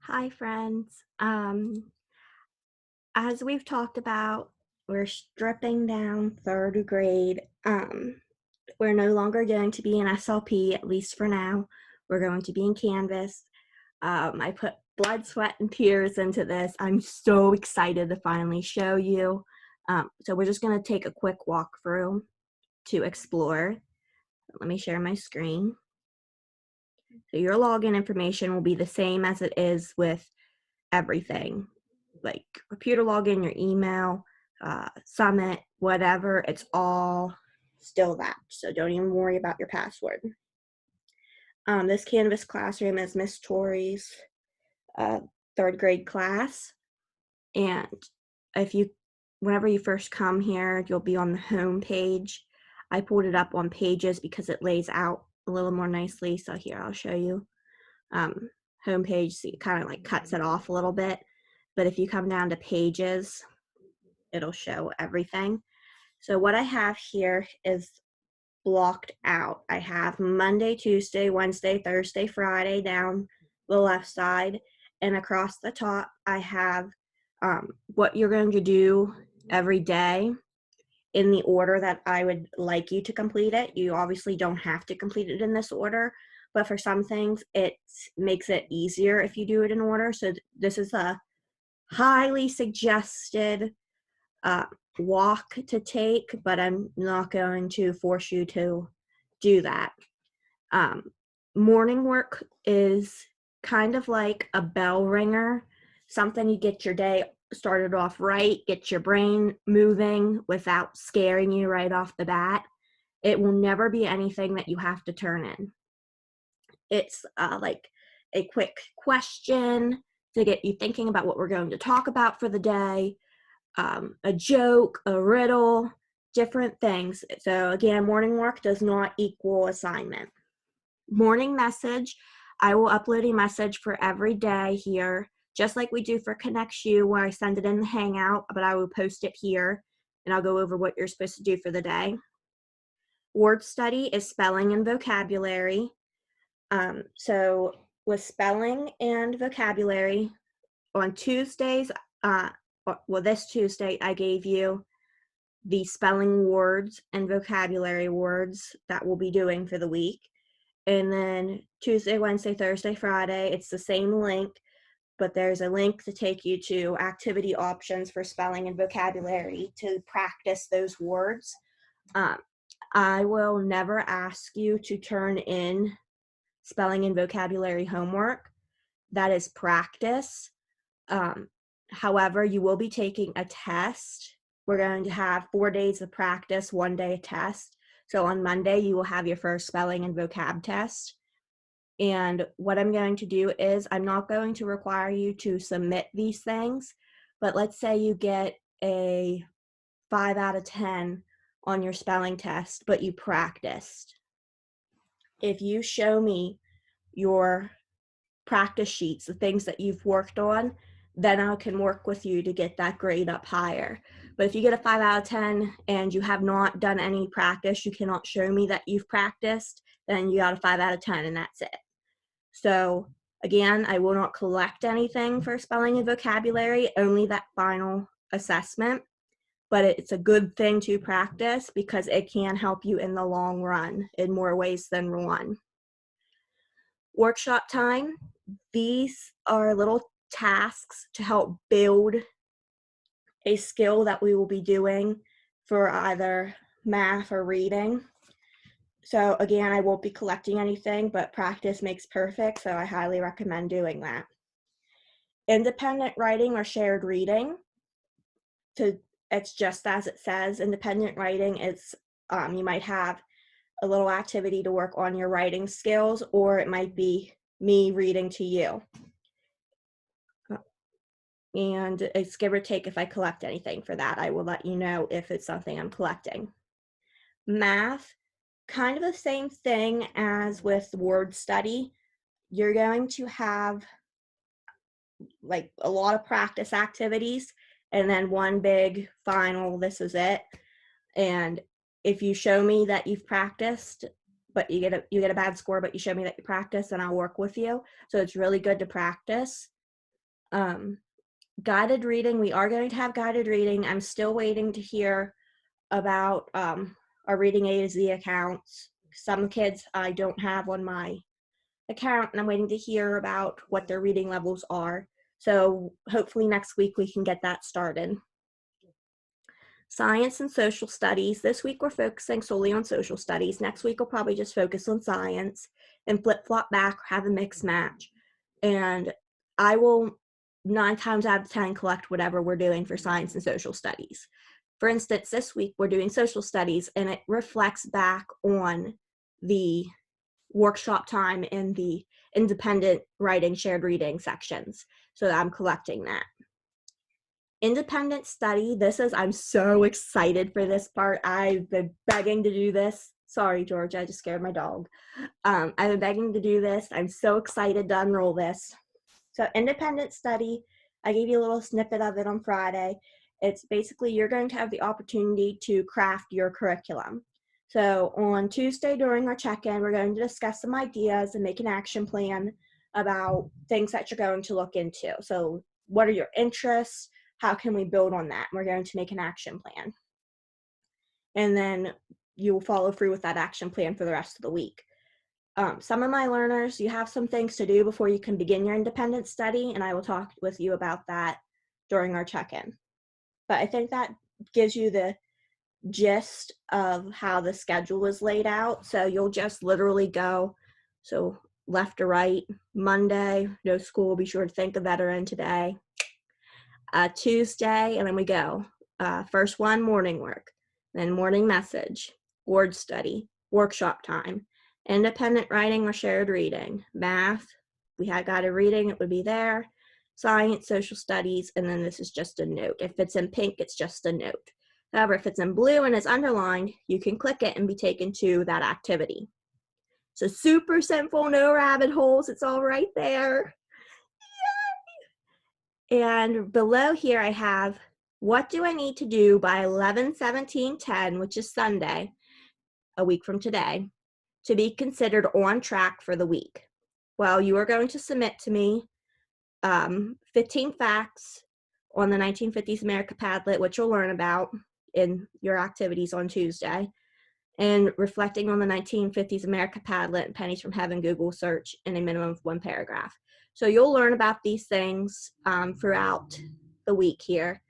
Hi, friends. As we've talked about, we're stripping down third grade. We're no longer going to be in SLP, at least for now. We're going to be in Canvas. I put blood, sweat, and tears into this. I'm so excited to finally show you. So we're just going to take a quick walkthrough to explore. Let me share my screen. So your login information will be the same as it is with everything, like computer login, your email, Summit, whatever. It's all still that. So don't even worry about your password. This Canvas classroom is Miss Tori's third grade class. And whenever you first come here, you'll be on the home page. I pulled it up on Pages because it lays out a little more nicely. So here, I'll show you. Home page, so it kind of like cuts it off a little bit. But if you come down to Pages, it'll show everything. So what I have here is blocked out. I have Monday, Tuesday, Wednesday, Thursday, Friday down the left side, and across the top I have what you're going to do every day in the order that I would like you to complete it. You obviously don't have to complete it in this order, but for some things it makes it easier if you do it in order. So this is a highly suggested uh, walk to take, but I'm not going to force you to do that. Um, Morning work is kind of like a bell ringer, something you get your day started off right, get your brain moving without scaring you right off the bat. It will never be anything that you have to turn in. It's like a quick question to get you thinking about what we're going to talk about for the day, a joke, a riddle, different things. So again, morning work does not equal assignment. Morning message, I will upload a message for every day here, just like we do for ConnectU, where I send it in the Hangout, but I will post it here, and I'll go over what you're supposed to do for the day. Word study is spelling and vocabulary. So with spelling and vocabulary, on Tuesdays, this Tuesday, I gave you the spelling words and vocabulary words that we'll be doing for the week. And then Tuesday, Wednesday, Thursday, Friday, it's the same link, but there's a link to take you to activity options for spelling and vocabulary to practice those words. I will never ask you to turn in spelling and vocabulary homework. That is practice. However, you will be taking a test. We're going to have 4 days of practice, 1 day of test. So on Monday, you will have your first spelling and vocab test. And what I'm going to do is I'm not going to require you to submit these things, but let's say you get a 5 out of 10 on your spelling test, but you practiced. If you show me your practice sheets, the things that you've worked on, then I can work with you to get that grade up higher. But if you get a 5 out of 10 and you have not done any practice, you cannot show me that you've practiced, then you got a 5 out of 10 and that's it. So again, I will not collect anything for spelling and vocabulary, only that final assessment. But it's a good thing to practice because it can help you in the long run in more ways than one. Workshop time, these are little tasks to help build a skill that we will be doing for either math or reading. So again, I won't be collecting anything, but practice makes perfect, so I highly recommend doing that. Independent writing or shared reading, it's just as it says. Independent writing is, you might have a little activity to work on your writing skills, or it might be me reading to you. And it's give or take if I collect anything for that. I will let you know if it's something I'm collecting. Math, kind of the same thing as with word study. You're going to have like a lot of practice activities and then one big final, this is it. And if you show me that you've practiced, but you get a bad score, but you show me that you practice, and I'll work with you. So it's really good to practice. Um, Guided reading, we are going to have guided reading. I'm still waiting to hear about our Reading A to Z accounts. Some kids I don't have on my account, and I'm waiting to hear about what their reading levels are. So hopefully next week we can get that started. Science and social studies. This week we're focusing solely on social studies. Next week we'll probably just focus on science and flip-flop back, have a mix match. And I will 9 times out of 10 collect whatever we're doing for science and social studies. For instance, this week we're doing social studies, and it reflects back on the workshop time in the independent writing, shared reading sections. So I'm collecting that. Independent study, I'm so excited for this part. I've been begging to do this. Sorry, George, I just scared my dog. I've been begging to do this. I'm so excited to unroll this. So independent study, I gave you a little snippet of it on Friday. It's basically you're going to have the opportunity to craft your curriculum. So on Tuesday during our check-in, we're going to discuss some ideas and make an action plan about things that you're going to look into. So what are your interests? How can we build on that? We're going to make an action plan. And then you'll follow through with that action plan for the rest of the week. Some of my learners, you have some things to do before you can begin your independent study, and I will talk with you about that during our check-in. But I think that gives you the gist of how the schedule is laid out. So you'll just literally go, so left to right, Monday, no school, be sure to thank the veteran today. Tuesday, and then we go. First one, morning work, then morning message, word study, workshop time, independent writing or shared reading, math, we had guided reading, it would be there, science, social studies, and then this is just a note. If it's in pink, it's just a note. However, if it's in blue and it's underlined, you can click it and be taken to that activity. So super simple, no rabbit holes, it's all right there. And below here I have, what do I need to do by 11/17/10, which is Sunday, a week from today, to be considered on track for the week? Well, you are going to submit to me 15 facts on the 1950s America Padlet, which you'll learn about in your activities on Tuesday, and reflecting on the 1950s America Padlet and Pennies from Heaven Google search in a minimum of 1 paragraph. So you'll learn about these things throughout the week here,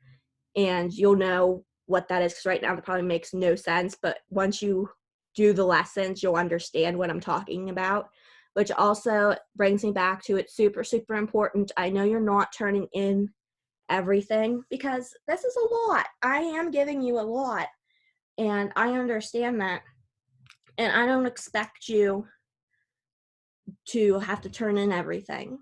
and you'll know what that is, because right now it probably makes no sense, but once you do the lessons, you'll understand what I'm talking about, which also brings me back to it's super, super important. I know you're not turning in everything because this is a lot. I am giving you a lot, and I understand that. And I don't expect you to have to turn in everything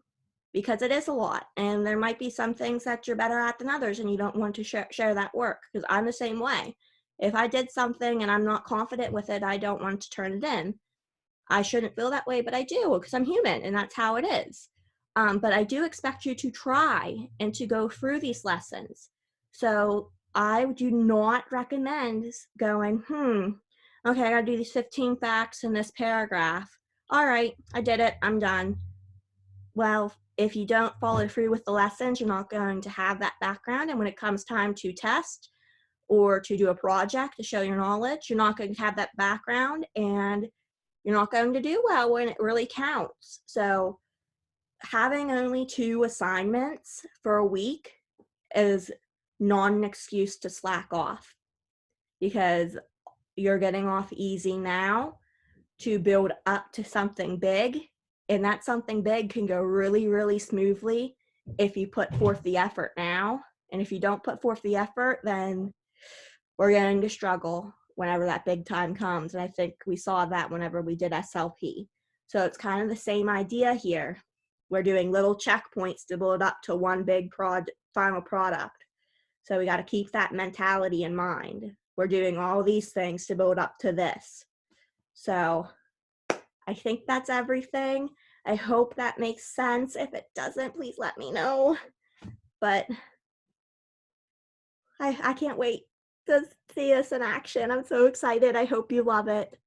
because it is a lot. And there might be some things that you're better at than others and you don't want to share that work, because I'm the same way. If I did something and I'm not confident with it, I don't want to turn it in. I shouldn't feel that way, but I do because I'm human and that's how it is. But I do expect you to try and to go through these lessons. So I do not recommend going, okay, I gotta do these 15 facts in this paragraph. All right, I did it, I'm done. Well, if you don't follow through with the lessons, you're not going to have that background. And when it comes time to test or to do a project to show your knowledge, you're not going to have that background and you're not going to do well when it really counts. So having only 2 assignments for a week is not an excuse to slack off, because you're getting off easy now to build up to something big, and that something big can go really, really smoothly if you put forth the effort now. And if you don't put forth the effort, then we're going to struggle whenever that big time comes. And I think we saw that whenever we did SLP. So it's kind of the same idea here. We're doing little checkpoints to build up to one big final product. So we got to keep that mentality in mind. We're doing all these things to build up to this. So I think that's everything. I hope that makes sense. If it doesn't, please let me know. But I can't wait to see this in action. I'm so excited. I hope you love it.